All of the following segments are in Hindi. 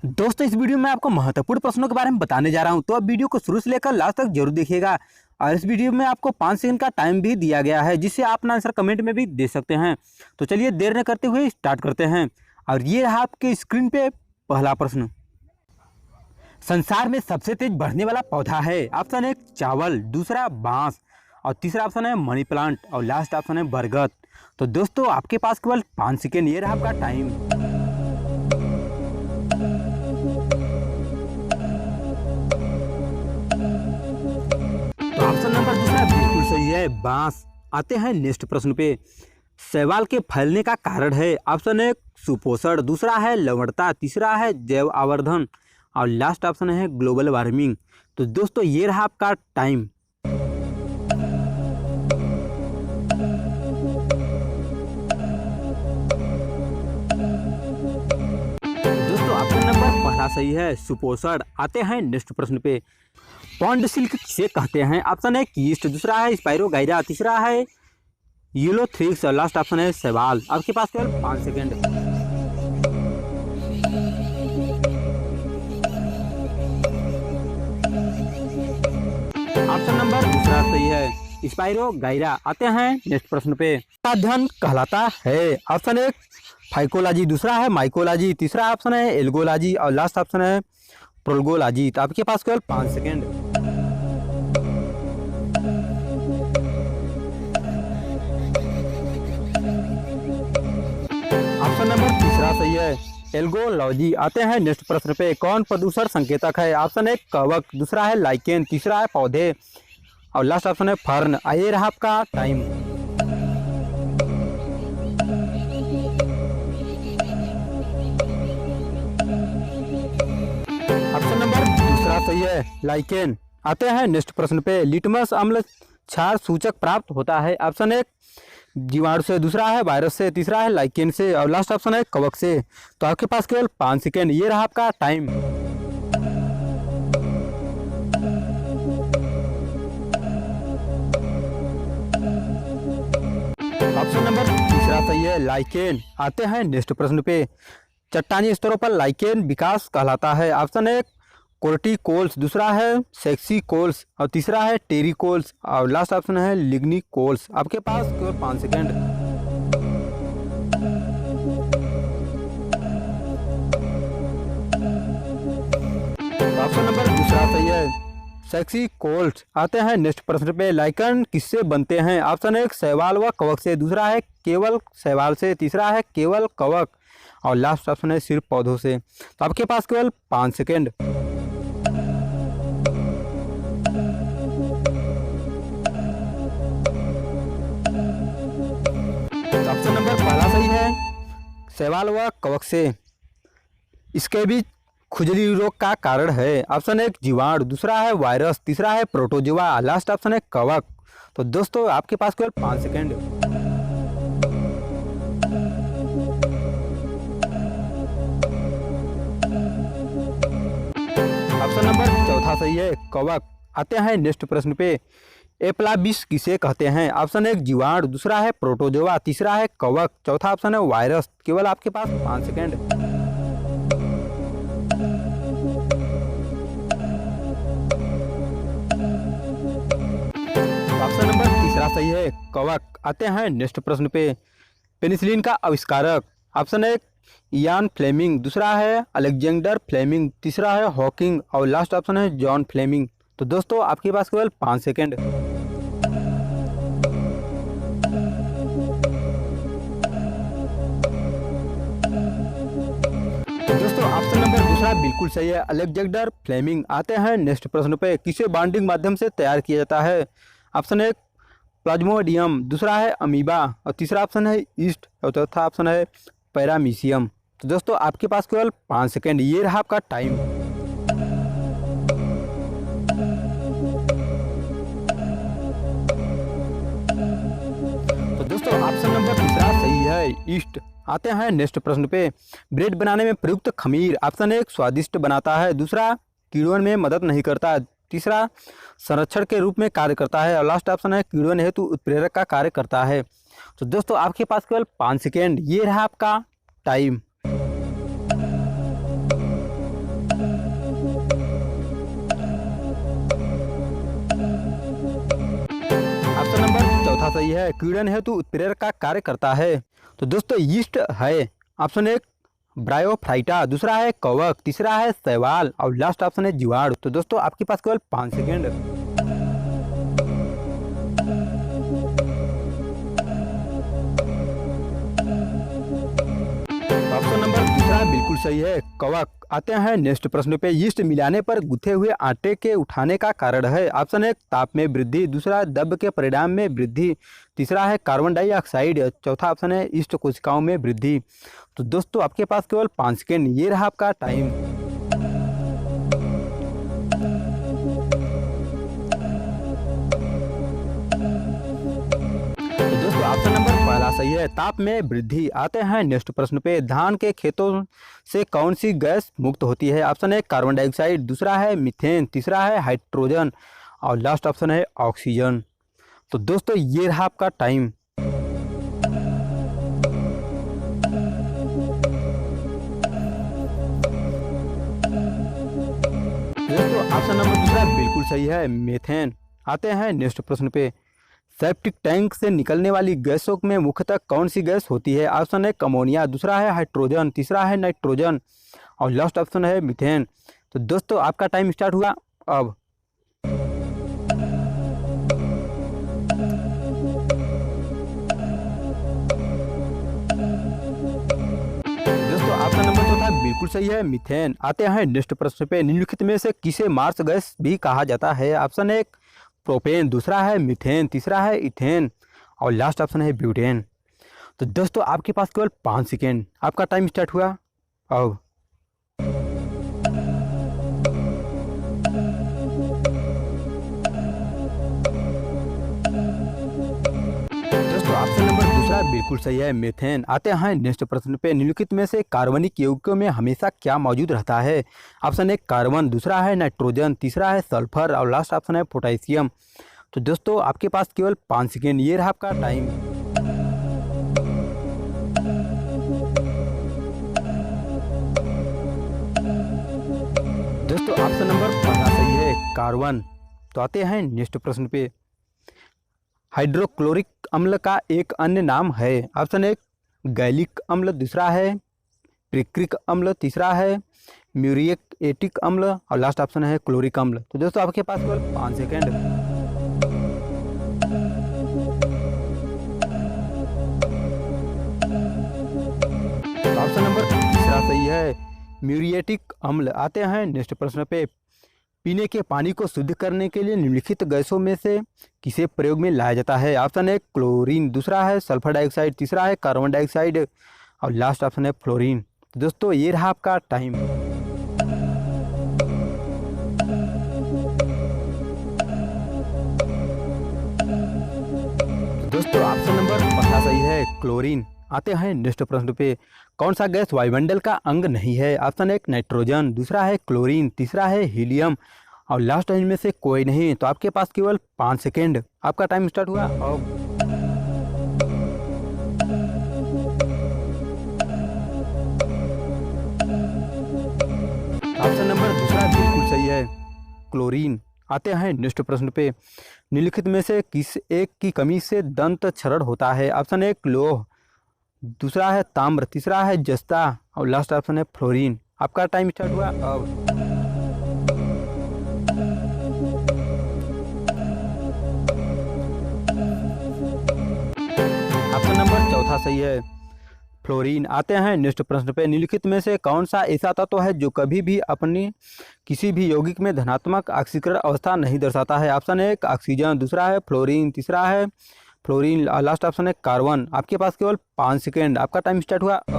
दोस्तों इस वीडियो में आपको महत्वपूर्ण प्रश्नों के बारे में बताने जा रहा हूं, तो आप वीडियो को शुरू से लेकर लास्ट तक जरूर देखिएगा। और इस वीडियो में आपको 5 सेकंड का टाइम भी दिया गया है, जिससे आप अपना आंसर कमेंट में भी दे सकते हैं। तो चलिए देर न करते हुए स्टार्ट करते हैं। और ये रहा आपके स्क्रीन पे पहला प्रश्न। संसार में सबसे तेज बढ़ने वाला पौधा है। ऑप्शन 1 चावल, दूसरा बांस, और तीसरा ऑप्शन है मनी प्लांट, और लास्ट ऑप्शन है बरगद। तो दोस्तों आपके पास केवल 5 सेकेंड, ये रहा आपका टाइम। तो ऑप्शन नंबर दूसरा बिल्कुल सही है, बांस। आते हैं नेक्स्ट प्रश्न पे। शैवाल के फैलने का कारण है। ऑप्शन 1 सुपोषण, दूसरा है लवणता, तीसरा है जैव आवर्धन, और लास्ट ऑप्शन है ग्लोबल वार्मिंग। तो दोस्तों ये रहा आपका टाइम। दोस्तों ऑप्शन नंबर पहला सही है, सुपोषण। आते हैं नेक्स्ट प्रश्न पे। पॉन्ड सिल्क किसे कहते हैं। ऑप्शन 1 ईस्ट, दूसरा है स्पाइरोगाइरा, तीसरा है यूलोथ्रिक्स, और लास्ट ऑप्शन है शैवाल। आपके पास केवल 5 सेकेंड। ऑप्शन नंबर दूसरा सही है, स्पाइरोगाइरा। आते हैं नेक्स्ट प्रश्न पे। का अध्ययन कहलाता है। ऑप्शन 1 फाइकोलॉजी, दूसरा है माइकोलॉजी, तीसरा ऑप्शन है एल्गोलॉजी, और लास्ट ऑप्शन है प्रोल्गोलॉजी। तो आपके पास केवल 5 सेकेंड। ऑप्शन नंबर तीसरा सही है, एल्गोलॉजी। आते हैं नेक्स्ट प्रश्न पे। कौन प्रदूषण संकेतक है। ऑप्शन 1 कवक, दूसरा है लाइकेन, तीसरा है पौधे, और लास्ट ऑप्शन है फर्न। आइए रहा आपका टाइम। ऑप्शन नंबर दूसरा सही है, लाइकेन। आते हैं नेक्स्ट प्रश्न पे। लिटमस अम्ल क्षार सूचक प्राप्त होता है। ऑप्शन 1 जीवाणु से, दूसरा है वायरस से, तीसरा है लाइकेन से, और लास्ट ऑप्शन है कवक से। तो आपके पास केवल 5 सेकेंड, ये रहा आपका टाइम। ऑप्शन नंबर तीसरा सही है, लाइकेन। आते हैं नेक्स्ट प्रश्न पे। चट्टानी स्तरों पर लाइकेन विकास कहलाता है। ऑप्शन 1 कोर्टिकोल्स, दूसरा है सेक्सिकोल्स, और तीसरा है टेरिकोल्स, और लास्ट ऑप्शन है लिग्निकोल्स। आपके पास केवल 5 सेकेंड। ऑप्शन नंबर दूसरा सही है, सेक्सिकोल्स। आते हैं नेक्स्ट प्रश्न पे। लाइकेन किससे बनते हैं। ऑप्शन 1 शैवाल व कवक से, दूसरा है केवल शैवाल से, तीसरा है केवल कवक, और लास्ट ऑप्शन है सिर्फ पौधों से। तो आपके पास केवल 5 सेकेंड। ऑप्शन नंबर पहला सही है, शैवाल व कवक से। इसके भी खुजली रोग का कारण है। ऑप्शन 1 जीवाणु, दूसरा है वायरस, तीसरा है प्रोटोजोआ, लास्ट ऑप्शन है कवक। तो दोस्तों आपके पास केवल 5 सेकेंड। ऑप्शन नंबर चौथा सही है, कवक। आते हैं नेक्स्ट प्रश्न पे। एप्लाबिस किसे कहते हैं। ऑप्शन 1 जीवाणु, दूसरा है प्रोटोजोआ, तीसरा है कवक, चौथा ऑप्शन है वायरस। केवल आपके पास 5 सेकेंड। ऑप्शन नंबर तीसरा सही है, कवक। आते हैं नेक्स्ट प्रश्न पे। पेनिसिलिन का आविष्कारक। ऑप्शन 1 इयान फ्लेमिंग, दूसरा है अलेक्जेंडर फ्लेमिंग, तीसरा है हॉकिंग, और लास्ट ऑप्शन है जॉन फ्लेमिंग। तो दोस्तों आपके पास केवल 5 सेकेंड। तो दोस्तों ऑप्शन नंबर दूसरा बिल्कुल सही है, अलेक्जेंडर फ्लेमिंग। आते हैं नेक्स्ट प्रश्न पे। किसे बॉन्डिंग माध्यम से तैयार किया जाता है। ऑप्शन 1 प्लाज्मोडियम, दूसरा है अमीबा, और तीसरा ऑप्शन है ईस्ट, और चौथा ऑप्शन है पैरामीशियम। तो दोस्तों आपके पास केवल 5 सेकेंड, ये रहा आपका टाइम। तो दोस्तों ऑप्शन नंबर तीसरा सही है, ईस्ट। आते हैं नेक्स्ट प्रश्न पे। ब्रेड बनाने में प्रयुक्त खमीर। ऑप्शन 1 स्वादिष्ट बनाता है, दूसरा कीड़ों में मदद नहीं करता, तीसरा संरक्षण के रूप में कार्य करता है, और लास्ट ऑप्शन है कीड़ों हेतु उत्प्रेरक का कार्य करता है। तो दोस्तों आपके पास केवल 5 सेकेंड, ये रहा आपका टाइम। सही है, कीड़न हेतु उत्प्रेरक का कार्य करता है। तो दोस्तों यीस्ट है ऑप्शन 1 ब्रायोफाइटा, दूसरा है कवक, तीसरा है शैवाल और लास्ट ऑप्शन है जीवाणु। तो दोस्तों आपके पास केवल 5 सेकेंड। ऑप्शन नंबर दूसरा बिल्कुल सही है, कवक। आते हैं नेक्स्ट प्रश्न पे। यीस्ट मिलाने पर गुथे हुए आटे के उठाने का कारण है। ऑप्शन 1 ताप में वृद्धि, दूसरा दब के परिणाम में वृद्धि, तीसरा है कार्बन डाइऑक्साइड, चौथा ऑप्शन है यीस्ट कोशिकाओं में वृद्धि। तो दोस्तों आपके पास केवल 5 सेकेंड, ये रहा आपका टाइम। ऑप्शन नंबर पहला सही है, ताप में वृद्धि। आते हैं नेक्स्ट प्रश्न पे। धान के खेतों से कौन सी गैस मुक्त होती है। ऑप्शन 1 कार्बन डाइऑक्साइड, दूसरा है मीथेन, तीसरा है हाइड्रोजन और लास्ट ऑप्शन है ऑक्सीजन। तो दोस्तों ये रहा आपका टाइम। दोस्तों ऑप्शन नंबर दूसरा बिल्कुल सही है, मीथेन। आते हैं नेक्स्ट प्रश्न पे। सेप्टिक टैंक से निकलने वाली गैसों में मुख्यतः कौन सी गैस होती है। ऑप्शन 1 अमोनिया, दूसरा है हाइड्रोजन, तीसरा है नाइट्रोजन और लास्ट ऑप्शन है मीथेन। तो दोस्तों आपका टाइम स्टार्ट हुआ अब। दोस्तों ऑप्शन नंबर चौथा बिल्कुल सही है, मीथेन। आते हैं नेक्स्ट प्रश्न पे। निम्नलिखित में से किसे मार्स गैस भी कहा जाता है। ऑप्शन 1 प्रोपेन, दूसरा है मीथेन, तीसरा है इथेन और लास्ट ऑप्शन है ब्यूटेन। तो दोस्तों आपके पास केवल 5 सेकेंड, आपका टाइम स्टार्ट हुआ अब। दोस्तों ऑप्शन नंबर दूसरा बिल्कुल सही है, मीथेन। आते हैं नेक्स्ट प्रश्न पे। निम्नलिखित में से कार्बनिक यौगिकों में हमेशा क्या मौजूद रहता है। ऑप्शन 1 कार्बन, दूसरा है नाइट्रोजन, तीसरा है सल्फर और लास्ट ऑप्शन है पोटेशियम। तो दोस्तों आपके पास केवल 5 सेकेंड, ये रहा आपका टाइम। दोस्तों ऑप्शन नंबर पहला सही है, कार्बन। तो आते हैं नेक्स्ट प्रश्न पे। हाइड्रोक्लोरिक अम्ल का एक अन्य नाम है। ऑप्शन 1 गैलिक अम्ल, दूसरा है पिक्रिक अम्ल, तीसरा है म्यूरिएटिक अम्ल और लास्ट ऑप्शन है क्लोरिक अम्ल। तो दोस्तों आपके पास केवल 5 सेकेंड। ऑप्शन नंबर तीसरा सही है, म्यूरिएटिक अम्ल। आते हैं नेक्स्ट प्रश्न पे। पीने के पानी को शुद्ध करने के लिए निम्नलिखित गैसों में से किसे प्रयोग में लाया जाता है। ऑप्शन 1 क्लोरीन, दूसरा है सल्फर डाइऑक्साइड, तीसरा है कार्बन डाइऑक्साइड और लास्ट ऑप्शन है फ्लोरीन। तो दोस्तों ये रहा आपका टाइम। दोस्तों ऑप्शन नंबर पहला सही है, क्लोरीन। आते हैं नेक्स्ट प्रश्न पे। कौन सा गैस वायुमंडल का अंग नहीं है। ऑप्शन 1 नाइट्रोजन, दूसरा है क्लोरीन, तीसरा है हीलियम और लास्ट इनमें से कोई नहीं। तो आपके पास केवल 5 सेकेंड, आपका टाइम स्टार्ट हुआ अब। ऑप्शन नंबर दूसरा बिल्कुल सही है, क्लोरीन। आते हैं नेक्स्ट प्रश्न पे। निम्नलिखित में से किस एक की कमी से दंत क्षरण होता है। ऑप्शन 1 लौह, दूसरा है ताम्र, तीसरा है जस्ता और लास्ट ऑप्शन है फ्लोरीन। आपका टाइम स्टार्ट हुआ अब। ऑप्शन नंबर चौथा सही है, फ्लोरीन। आते हैं नेक्स्ट प्रश्न पे। निम्नलिखित में से कौन सा ऐसा तत्व है जो कभी भी अपनी किसी भी यौगिक में धनात्मक ऑक्सीकरण अवस्था नहीं दर्शाता है। ऑप्शन 1 ऑक्सीजन, दूसरा है फ्लोरीन, तीसरा है फ्लोरीन, लास्ट ऑप्शन है कार्बन। आपके पास केवल 5 सेकेंड, आपका टाइम स्टार्ट हुआ अब।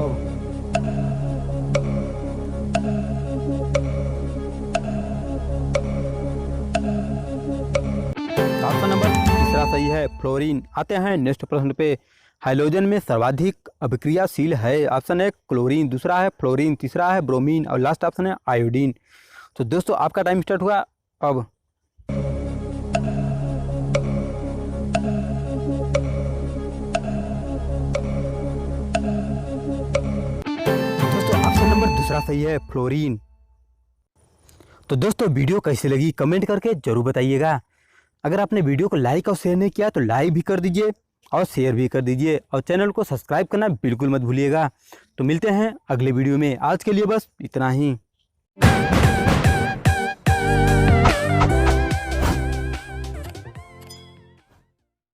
ऑप्शन नंबर तीसरा सही है, फ्लोरीन। आते हैं नेक्स्ट प्रश्न पे। हाइड्रोजन में सर्वाधिक अभिक्रियाशील है। ऑप्शन 1 क्लोरीन, दूसरा है फ्लोरीन, तीसरा है ब्रोमीन और लास्ट ऑप्शन है आयोडीन। तो दोस्तों आपका टाइम स्टार्ट हुआ अब। दूसरा सही है, फ्लोरीन। तो दोस्तों वीडियो कैसी लगी कमेंट करके जरूर बताइएगा। अगर आपने वीडियो को लाइक और शेयर नहीं किया तो लाइक भी कर दीजिए और शेयर भी कर दीजिए और चैनल को सब्सक्राइब करना बिल्कुल मत भूलिएगा। तो मिलते हैं अगले वीडियो में, आज के लिए बस इतना ही।